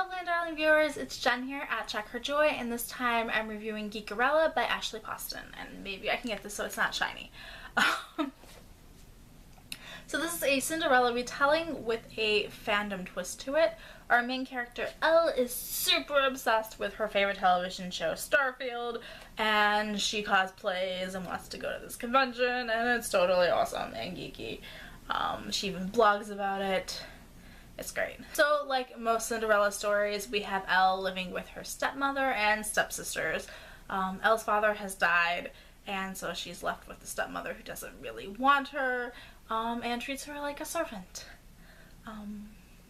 lovely and darling viewers, it's Jen here at Check Her Joy, and this time I'm reviewing Geekerella by Ashley Poston, and maybe I can get this so it's not shiny. So this is a Cinderella retelling with a fandom twist to it. Our main character, Elle, is super obsessed with her favorite television show, Starfield, and she cosplays and wants to go to this convention, and it's totally awesome and geeky. She even blogs about it. It's great. So, like most Cinderella stories, we have Elle living with her stepmother and stepsisters. Elle's father has died, and so she's left with the stepmother who doesn't really want her, and treats her like a servant.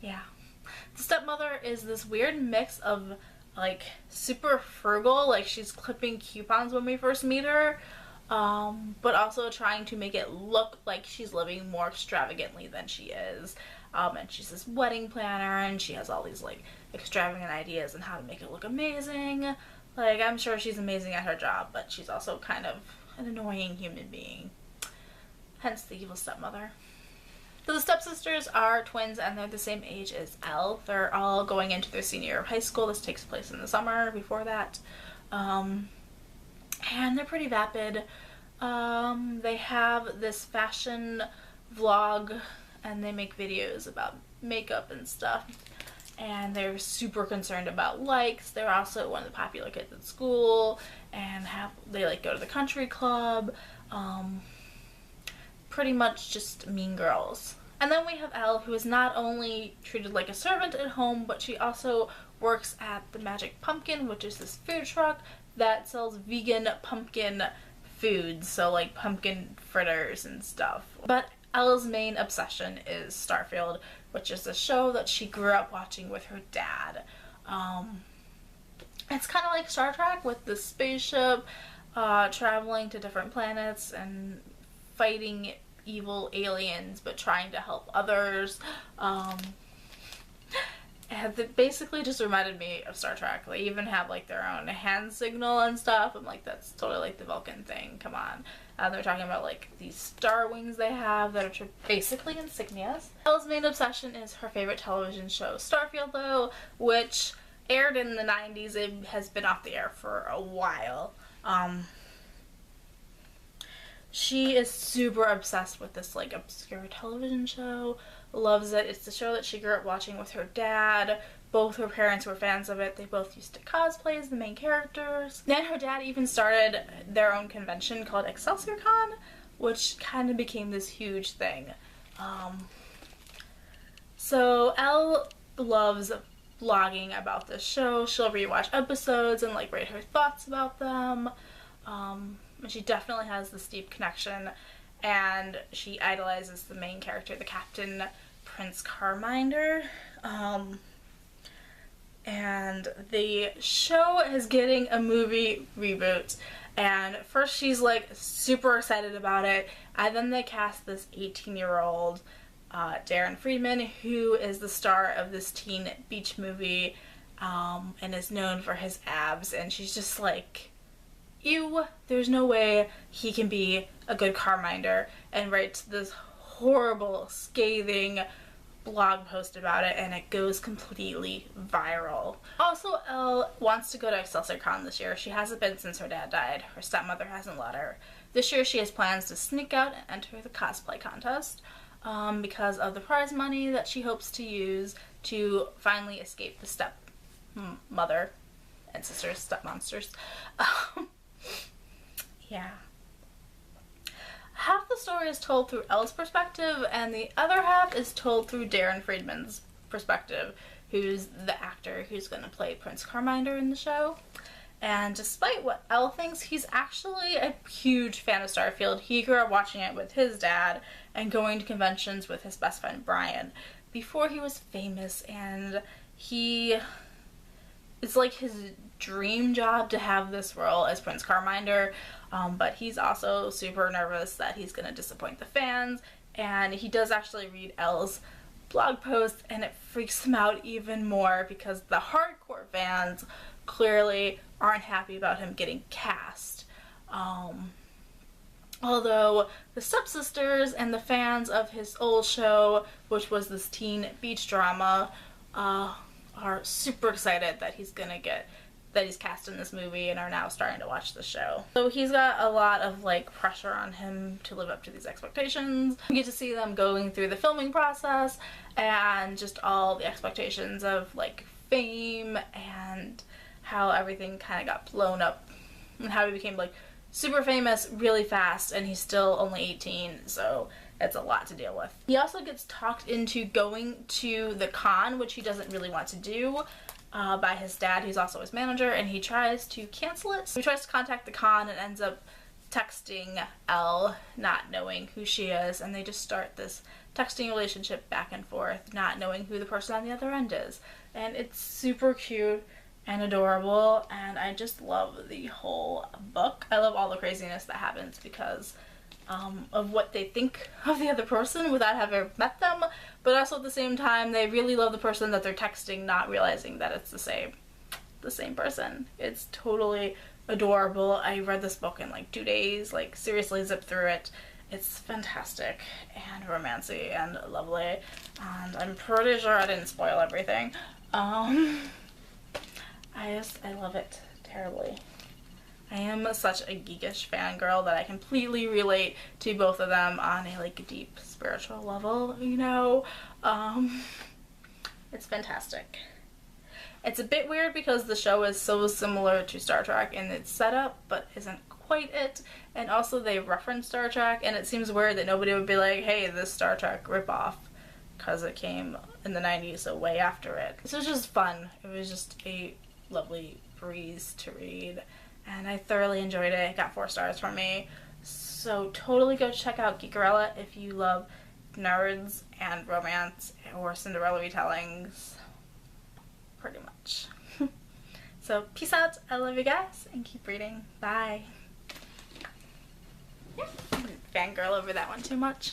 Yeah. The stepmother is this weird mix of, like, super frugal, like she's clipping coupons when we first meet her, but also trying to make it look like she's living more extravagantly than she is. And she's this wedding planner, and she has all these, like, extravagant ideas on how to make it look amazing. Like, I'm sure she's amazing at her job, but she's also kind of an annoying human being. Hence the evil stepmother. So the stepsisters are twins, and they're the same age as Elle. They're all going into their senior year of high school. This takes place in the summer before that. And they're pretty vapid. They have this fashion vlog, and they make videos about makeup and stuff. And they're super concerned about likes. They're also one of the popular kids at school, and they like go to the country club. Pretty much just mean girls. And then we have Elle, who is not only treated like a servant at home, but she also works at the Magic Pumpkin, which is this food truck that sells vegan pumpkin foods, so like pumpkin fritters and stuff. But Elle's main obsession is Starfield, which is a show that she grew up watching with her dad. It's kind of like Star Trek with the spaceship, traveling to different planets and fighting evil aliens, but trying to help others. And it basically just reminded me of Star Trek. They even have like their own hand signal and stuff. I'm like, that's totally like the Vulcan thing. Come on. They're talking about like these star wings they have that are basically insignias. Elle's main obsession is her favorite television show, Starfield, though, which aired in the 90s. It has been off the air for a while. She is super obsessed with this like obscure television show, loves it. It's the show that she grew up watching with her dad. Both her parents were fans of it. They both used to cosplay as the main characters. And her dad even started their own convention called ExcelsiorCon, which kind of became this huge thing. So Elle loves blogging about this show. She'll rewatch episodes and like write her thoughts about them. She definitely has this deep connection, and she idolizes the main character, the Captain Prince Carminder. And the show is getting a movie reboot, and first she's like super excited about it, and then they cast this 18-year-old Darien Freeman, who is the star of this teen beach movie, and is known for his abs, and she's just like, ew, there's no way he can be a good Carminder, and writes this horrible, scathing blog post about it, and it goes completely viral. Also, Elle wants to go to ExcelsiorCon this year. She hasn't been since her dad died. Her stepmother hasn't let her. This year she has plans to sneak out and enter the cosplay contest because of the prize money that she hopes to use to finally escape the stepmother and sisters, stepmonsters. Yeah. Half the story is told through Elle's perspective, and the other half is told through Darien Freeman's perspective, who's the actor who's going to play Prince Carminder in the show. And despite what Elle thinks, he's actually a huge fan of Starfield. He grew up watching it with his dad and going to conventions with his best friend Brian before he was famous, and it's like his dream job to have this role as Prince Carminder, but he's also super nervous that he's going to disappoint the fans, and he does actually read Elle's blog post, and it freaks him out even more because the hardcore fans clearly aren't happy about him getting cast. Although the stepsisters and the fans of his old show, which was this teen beach drama, are are super excited that he's cast in this movie and are now starting to watch the show. So he's got a lot of like pressure on him to live up to these expectations. We get to see them going through the filming process and just all the expectations of like fame and how everything kind of got blown up and how he became like super famous really fast, and he's still only 18, so it's a lot to deal with. He also gets talked into going to the con, which he doesn't really want to do, by his dad, who's also his manager, and he tries to cancel it. So he tries to contact the con and ends up texting Elle, not knowing who she is, and they just start this texting relationship back and forth, not knowing who the person on the other end is. And it's super cute and adorable, and I just love the whole book. I love all the craziness that happens because of what they think of the other person without having met them, but also at the same time they really love the person that they're texting, not realizing that it's the same person. It's totally adorable. I read this book in like 2 days, like seriously zipped through it. It's fantastic and romancy and lovely, and I'm pretty sure I didn't spoil everything. I love it terribly. I am such a geekish fangirl that I completely relate to both of them on a like deep spiritual level, you know. It's fantastic. It's a bit weird because the show is so similar to Star Trek in its setup, but isn't quite it. And also they reference Star Trek, and it seems weird that nobody would be like, hey, this Star Trek ripoff, because it came in the 90s, so way after it. This was just fun. It was just a lovely breeze to read, and I thoroughly enjoyed it. It got 4 stars from me. So totally go check out Geekerella if you love nerds and romance or Cinderella retellings. Pretty much. So peace out. I love you guys and keep reading. Bye. Fangirl over that one too much.